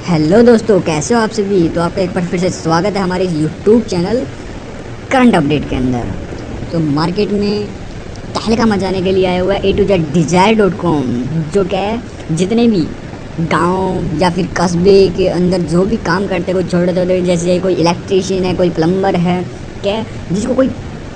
Hello दोस्तों, कैसे हो आप सभी। तो आपका एक बार फिर से स्वागत है हमारे यूट्यूब चैनल करंट अपडेट के अंदर। तो मार्केट में तहलका मचाने के लिए आया हुआ है A2Z Desire.com, जो क्या है जितने भी गांव या फिर कस्बे के अंदर जो भी काम करते हैं, कोई छोटे छोटे जैसे कोई इलेक्ट्रीशियन है, कोई प्लम्बर है, क्या है जिसको कोई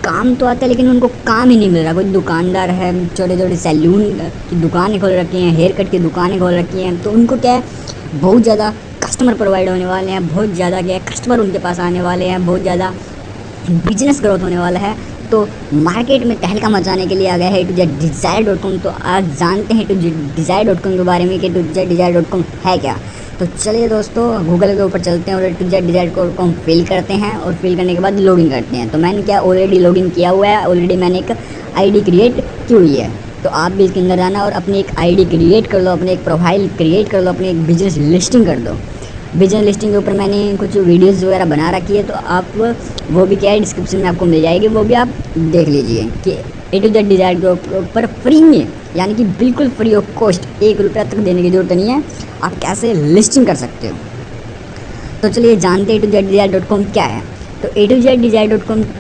काम तो आता है लेकिन उनको काम ही नहीं मिल रहा। कोई दुकानदार है, छोटे छोटे सैलून की दुकानें खोल रखी हैं, हेयर कट की दुकानें खोल रखी हैं, तो उनको क्या है बहुत ज़्यादा कस्टमर प्रोवाइड होने वाले हैं, बहुत ज़्यादा क्या है कस्टमर उनके पास आने वाले हैं, बहुत ज़्यादा बिजनेस ग्रोथ होने वाला है। तो मार्केट में तहलका मचाने के लिए आ गया है A2Z Desire.com। तो आज जानते हैं A2Z Desire.com के बारे में कि A2Z Desire.com है क्या। तो चलिए दोस्तों, गूगल के ऊपर चलते हैं और A2Z Desire.com फिल करते हैं और फिल करने के बाद लॉगिन करते हैं। तो मैंने क्या ऑलरेडी लॉगिन किया हुआ है, ऑलरेडी मैंने एक आईडी क्रिएट की हुई है। तो आप भी इसके अंदर आना और अपनी एक आईडी क्रिएट कर लो, अपने एक प्रोफाइल क्रिएट कर लो, अपनी एक बिजनेस लिस्टिंग कर दो। बिजनेस लिस्टिंग के ऊपर मैंने कुछ वीडियोस वगैरह बना रखी है, तो आप वो भी क्या है डिस्क्रिप्शन में आपको मिल जाएगी, वो भी आप देख लीजिए कि A2Z Desire के ऊपर फ्री में, यानी कि बिल्कुल फ्री ऑफ कॉस्ट, 1 रुपया तक देने की ज़रूरत नहीं है, आप कैसे लिस्टिंग कर सकते हो। तो चलिए जानते हैं A2Z Desire.com क्या है। तो A2Z Desire.com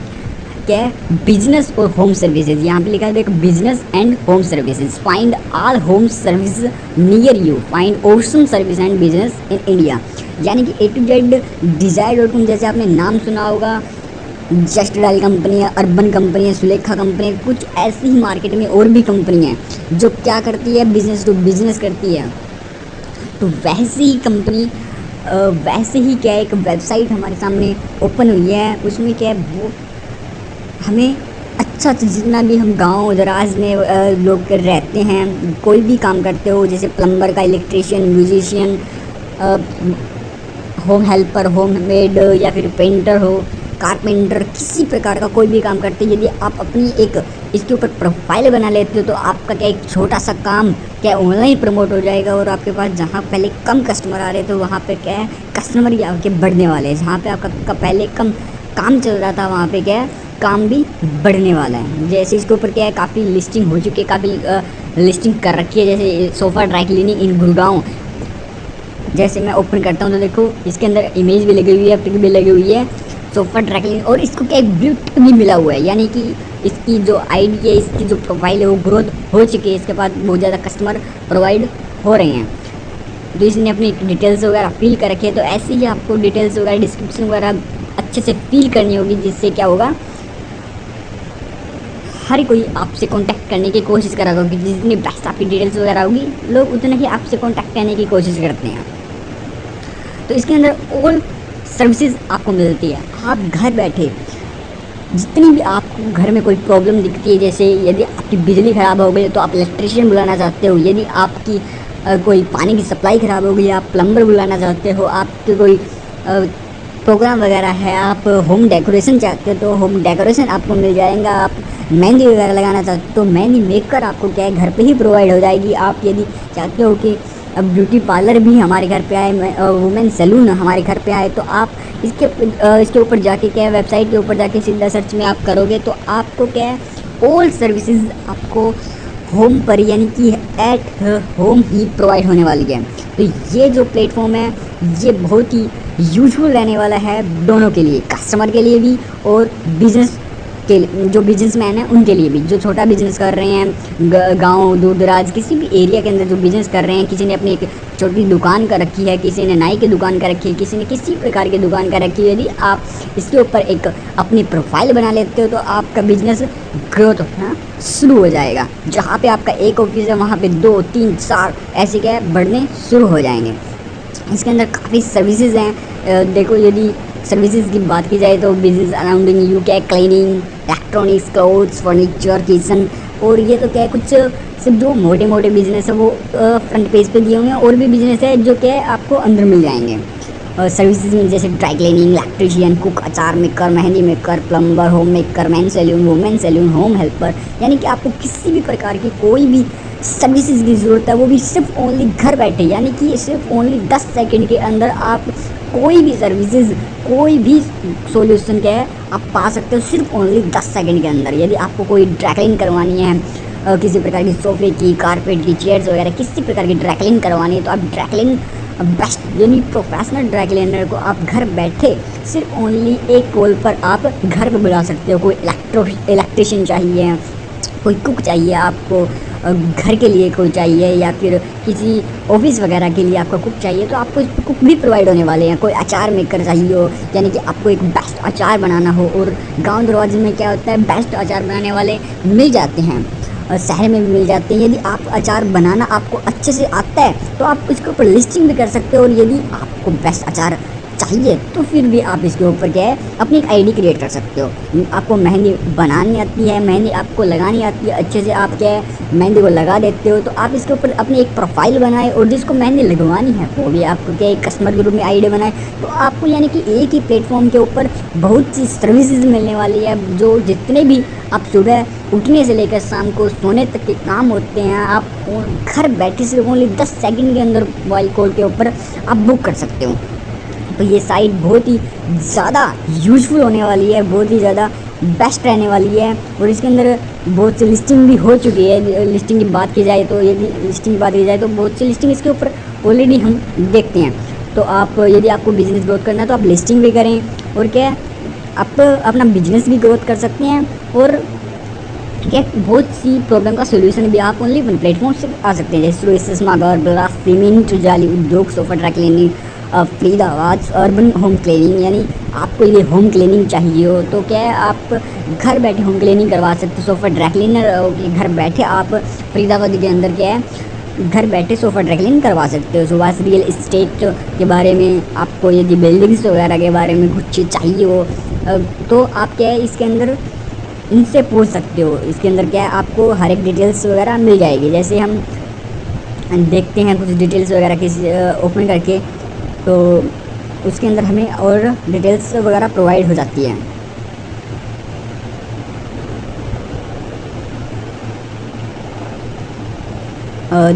क्या है बिजनेस और होम सर्विसेज। यहाँ पे लिखा है देखो, business and home services, find all home service near you, find awesome service and business in India. यानी कि A2Z Desire.com जैसे आपने नाम सुना होगा, जस्ट डायल कंपनी है, अर्बन कंपनी है, सुलेखा कंपनी है, कुछ ऐसी ही मार्केट में और भी कंपनी है जो क्या करती है बिजनेस टू बिजनेस करती है। तो वैसी ही कंपनी वैसे ही क्या है एक वेबसाइट हमारे सामने ओपन हुई है, उसमें क्या है वो हमें अच्छा जितना भी हम गांव दराज में लोग रहते हैं, कोई भी काम करते हो, जैसे प्लम्बर का, electrician, musician, home helper, home made या फिर पेंटर हो, कारपेंटर, किसी प्रकार का कोई भी काम करते हैं, यदि आप अपनी एक इसके ऊपर प्रोफाइल बना लेते हो तो आपका क्या एक छोटा सा काम क्या ऑनलाइन प्रमोट हो जाएगा और आपके पास जहाँ पहले कम कस्टमर आ रहे थे वहाँ पे क्या है कस्टमर ही आपके बढ़ने वाले हैं। जहाँ पे आपका पहले कम काम चल रहा था वहाँ पे क्या है काम भी बढ़ने वाला है। जैसे इसके ऊपर क्या है काफ़ी लिस्टिंग हो चुकी है, काफ़ी लिस्टिंग कर रखी है, जैसे सोफ़ा ड्राई क्लीनिंग इन गुड़गांव। जैसे मैं ओपन करता हूँ तो देखो इसके अंदर इमेज भी लगी हुई है, पिक भी लगी हुई है, सोफ़ा ड्राई क्लीनिंग, और इसको क्या एक ब्लू टिक भी मिला हुआ है, यानी कि इसकी जो आईडी है, इसकी जो प्रोफाइल है वो ग्रोथ हो चुकी है, इसके बाद बहुत ज़्यादा कस्टमर प्रोवाइड हो रहे हैं। तो इसने अपनी डिटेल्स वगैरह फिल कर रखी है। तो ऐसे ही आपको डिटेल्स वगैरह डिस्क्रिप्शन वगैरह अच्छे से फिल करनी होगी, जिससे क्या होगा हर कोई आपसे कांटेक्ट करने की कोशिश करा होगी। जितनी बेस्ट आपकी डिटेल्स वगैरह होगी, लोग उतना ही आपसे कांटेक्ट करने की कोशिश करते हैं। तो इसके अंदर ऑल सर्विसेज आपको मिलती है। आप घर बैठे जितनी भी आपको घर में कोई प्रॉब्लम दिखती है, जैसे यदि आपकी बिजली ख़राब हो गई तो आप इलेक्ट्रीशियन बुलाना चाहते हो, यदि आपकी कोई पानी की सप्लाई ख़राब हो गई आप प्लम्बर बुलाना चाहते हो, आपके कोई प्रोग्राम वगैरह है, आप होम डेकोरेशन चाहते हो तो होम डेकोरेशन आपको मिल जाएगा। आप मेहंदी वगैरह लगाना चाहते हो तो मेहंदी मेकर आपको क्या है घर पे ही प्रोवाइड हो जाएगी। आप यदि चाहते हो कि अब ब्यूटी पार्लर भी हमारे घर पे आए, वुमेन सैलून हमारे घर पे आए, तो आप इसके ऊपर जाके क्या है वेबसाइट के ऊपर जाके सीधा सर्च में आप करोगे तो आपको क्या है ऑल सर्विसेज आपको होम पर यानी कि एट होम ही प्रोवाइड होने वाली है। तो ये जो प्लेटफॉर्म है ये बहुत ही यूजफुल रहने वाला है दोनों के लिए, कस्टमर के लिए भी और बिजनेस के जो बिजनेसमैन हैं उनके लिए भी, जो छोटा बिजनेस कर रहे हैं गांव दूर दराज किसी भी एरिया के अंदर जो बिजनेस कर रहे हैं। किसी ने अपनी एक छोटी दुकान कर रखी है, किसी ने नाई की दुकान कर रखी है, किसी ने किसी प्रकार की दुकान कर रखी है। यदि आप इसके ऊपर एक अपनी प्रोफाइल बना लेते हो तो आपका बिजनेस ग्रोथ होना शुरू हो जाएगा। जहाँ पे आपका एक ऑफिस है वहाँ पे 2, 3, 4 ऐसे क्या बढ़ने शुरू हो जाएंगे। इसके अंदर काफ़ी सर्विसेज हैं। देखो यदि सर्विसेज की बात की जाए तो बिजनेस अराउंडिंग यू क्या cleaning, electronics, clothes, furniture, kitchen, और ये तो क्या है कुछ सिर्फ जो मोटे मोटे बिजनेस है वो फ्रंट पेज पे दिए हुए हैं, और भी बिजनेस है जो क्या है आपको अंदर मिल जाएंगे। सर्विसेज में जैसे ड्राई क्लीनिंग, इलेक्ट्रीशियन, कुक, अचार maker, mehndi maker, plumber, home maker, man salon, women salon, home helper, यानी कि आपको किसी भी प्रकार की कोई भी सर्विसेज की ज़रूरत है वो भी सिर्फ ओनली घर बैठे, यानी कि सिर्फ ओनली 10 सेकंड के अंदर आप कोई भी सर्विसेज कोई भी सॉल्यूशन क्या है आप पा सकते हो सिर्फ ओनली 10 सेकंड के अंदर। यदि आपको कोई ड्राई क्लीन करवानी है, किसी प्रकार की सोफे की, कारपेट की, चेयर्स वगैरह किसी प्रकार की ड्राई क्लीन करवानी है तो आप ड्राई क्लीन बेस्ट यानी प्रोफेशनल ड्राई क्लीनर को आप घर बैठे सिर्फ ओनली एक कॉल पर आप घर पे बुला सकते हो। कोई इलेक्ट्रिशियन चाहिए, कोई कुक चाहिए आपको, घर के लिए कोई चाहिए, या फिर किसी ऑफिस वगैरह के लिए आपको कुक चाहिए, तो आपको कुक भी प्रोवाइड होने वाले हैं। कोई अचार मेकर चाहिए हो, यानी कि आपको एक बेस्ट अचार बनाना हो, और गांव दरवाजे में क्या होता है, बेस्ट अचार बनाने वाले मिल जाते हैं, और शहर में भी मिल जाते हैं। यदि आप अचार बनाना आपको अच्छे से आता है तो आप इसके ऊपर लिस्टिंग भी कर सकते हो, और यदि आपको बेस्ट अचार चाहिए तो फिर भी आप इसके ऊपर क्या है, अपनी एक आईडी क्रिएट कर सकते हो। आपको मेहंदी बनानी आती है, मेहंदी आपको लगानी आती है, अच्छे से आप क्या है मेहंदी को लगा देते हो, तो आप इसके ऊपर अपनी एक प्रोफाइल बनाए, और जिसको मेहंदी लगवानी है वो भी आपको क्या एक कस्टमर ग्रुप में आईडी बनाए, तो आपको यानी कि एक ही प्लेटफॉर्म के ऊपर बहुत सी सर्विसेज मिलने वाली है। जो जितने भी आप सुबह उठने से लेकर शाम को सोने तक के काम होते हैं, आप घर बैठे सिर्फ ओनली 10 सेकंड के अंदर मोबाइल कॉल के ऊपर आप बुक कर सकते हो। तो ये साइट बहुत ही ज़्यादा यूजफुल होने वाली है, बहुत ही ज़्यादा बेस्ट रहने वाली है, और इसके अंदर बहुत सी लिस्टिंग भी हो चुकी है। लिस्टिंग की बात की जाए तो, यदि लिस्टिंग की बात की जाए तो बहुत सी लिस्टिंग इसके ऊपर ऑलरेडी हम देखते हैं। तो आप यदि आपको बिज़नेस ग्रोथ करना है तो आप लिस्टिंग भी करें, और क्या आप अपना बिजनेस भी ग्रोथ कर सकते हैं, और क्या बहुत सी प्रॉब्लम का सोल्यूशन भी आप ओनली वन प्लेटफॉर्म से आ सकते हैं, जैसे स्मागर, ब्लास, सीमेंट, जाली उद्योग, sofa dry cleaning, Faridabad urban home cleaning. यानी आपको ये होम क्लीनिंग चाहिए हो तो क्या है, आप घर बैठे होम क्लीनिंग करवा सकते हो। सोफा ड्राई क्लीनर घर बैठे आप फरीदाबाद के अंदर क्या है घर बैठे सोफा ड्राई क्लीनिंग करवा सकते हो। सुभाष रियल इस्टेट के बारे में आपको यदि बिल्डिंग्स वगैरह के बारे में कुछ चीज़ चाहिए हो तो आप क्या है इसके अंदर इनसे पूछ सकते हो। इसके अंदर क्या है आपको हर एक डिटेल्स वगैरह मिल जाएगी। जैसे हम देखते हैं कुछ डिटेल्स वगैरह किसी ओपन करके, तो उसके अंदर हमें और डिटेल्स वगैरह प्रोवाइड हो जाती है।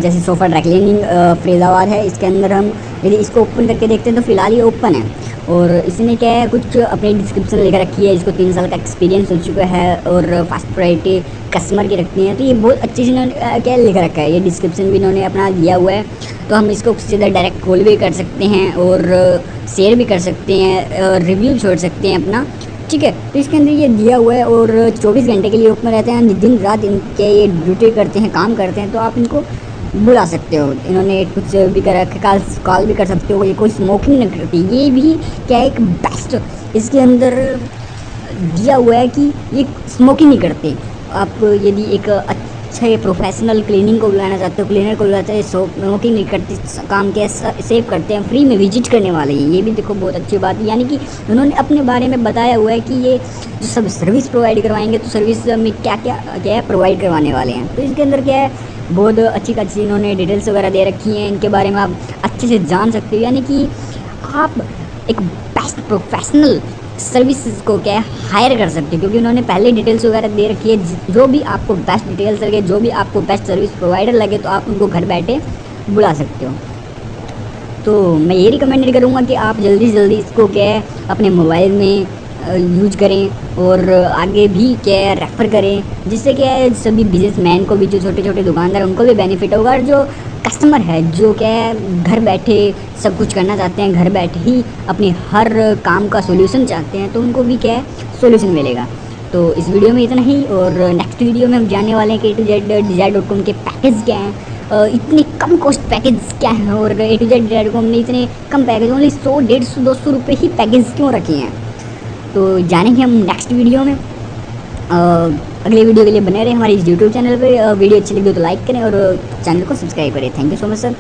जैसे सोफ़ा ड्राई क्लीनिंग फरीदाबाद है, इसके अंदर हम यदि इसको ओपन करके देखते हैं तो फ़िलहाल ये ओपन है, और इसने क्या है कुछ अपनी डिस्क्रिप्शन लेकर रखी है। इसको 3 साल का एक्सपीरियंस हो चुका है और फर्स्ट प्रायोरिटी कस्टमर की रखती हैं, तो ये बहुत अच्छे से इन्होंने क्या लिख रखा है, ये डिस्क्रिप्शन भी इन्होंने अपना दिया हुआ है। तो हम इसको सीधा डायरेक्ट कॉल भी कर सकते हैं और शेयर भी कर सकते हैं और रिव्यू छोड़ सकते हैं अपना, ठीक है। तो इसके अंदर ये दिया हुआ है और 24 घंटे के लिए ओपन रहते हैं, दिन रात इनके ये ड्यूटी करते हैं, काम करते हैं, तो आप इनको बुला सकते हो। इन्होंने कुछ भी कर रखा, कॉल भी कर सकते हो। ये कोई स्मोकिंग नहीं करती, ये भी क्या एक बेस्ट इसके अंदर दिया हुआ है कि ये स्मोकिंग नहीं करते। आप यदि एक अच्छे प्रोफेशनल क्लीनिंग को बुलाना चाहते हो, क्लीनर को बुलाते हैं, स्मोकिंग नहीं करते, काम के सेव करते हैं, फ्री में विजिट करने वाले हैं, ये भी देखो बहुत अच्छी बात है। यानी कि उन्होंने अपने बारे में बताया हुआ है कि ये जो सब सर्विस प्रोवाइड करवाएंगे, तो सर्विस में क्या क्या प्रोवाइड करवाने वाले हैं। तो इसके अंदर क्या है बहुत अच्छी अच्छी इन्होंने डिटेल्स वगैरह दे रखी हैं, इनके बारे में आप अच्छे से जान सकते हो। यानी कि आप एक बेस्ट प्रोफेशनल सर्विसेज को क्या हायर कर सकते हो, क्योंकि उन्होंने पहले डिटेल्स वगैरह दे रखी है। जो भी आपको बेस्ट डिटेल्स लगे, जो भी आपको बेस्ट सर्विस प्रोवाइडर लगे, तो आप उनको घर बैठे बुला सकते हो। तो मैं ये रिकमेंड करूँगा कि आप जल्दी से जल्दी इसको क्या है अपने मोबाइल में यूज करें और आगे भी क्या है रेफ़र करें, जिससे क्या है सभी बिजनेसमैन को भी, जो छोटे छोटे दुकानदार उनको भी बेनिफिट होगा, और जो कस्टमर है जो क्या है घर बैठे सब कुछ करना चाहते हैं, घर बैठे ही अपने हर काम का सोल्यूशन चाहते हैं, तो उनको भी क्या है सोल्यूशन मिलेगा। तो इस वीडियो में इतना ही, और नेक्स्ट वीडियो में हम जानने वाले हैं कि A2Z के पैकेज क्या हैं, इतने कम कॉस्ट पैकेज क्या हैं, और A2Z ने इतने कम पैकेज ओनली 100, 150, 200 रुपये ही पैकेज क्यों रखे हैं, तो जानेंगे हम नेक्स्ट वीडियो में। अगले वीडियो के लिए बने रहे हमारे इस यूट्यूब चैनल पे। वीडियो अच्छी लगी तो लाइक करें और चैनल को सब्सक्राइब करें। Thank you so much sir.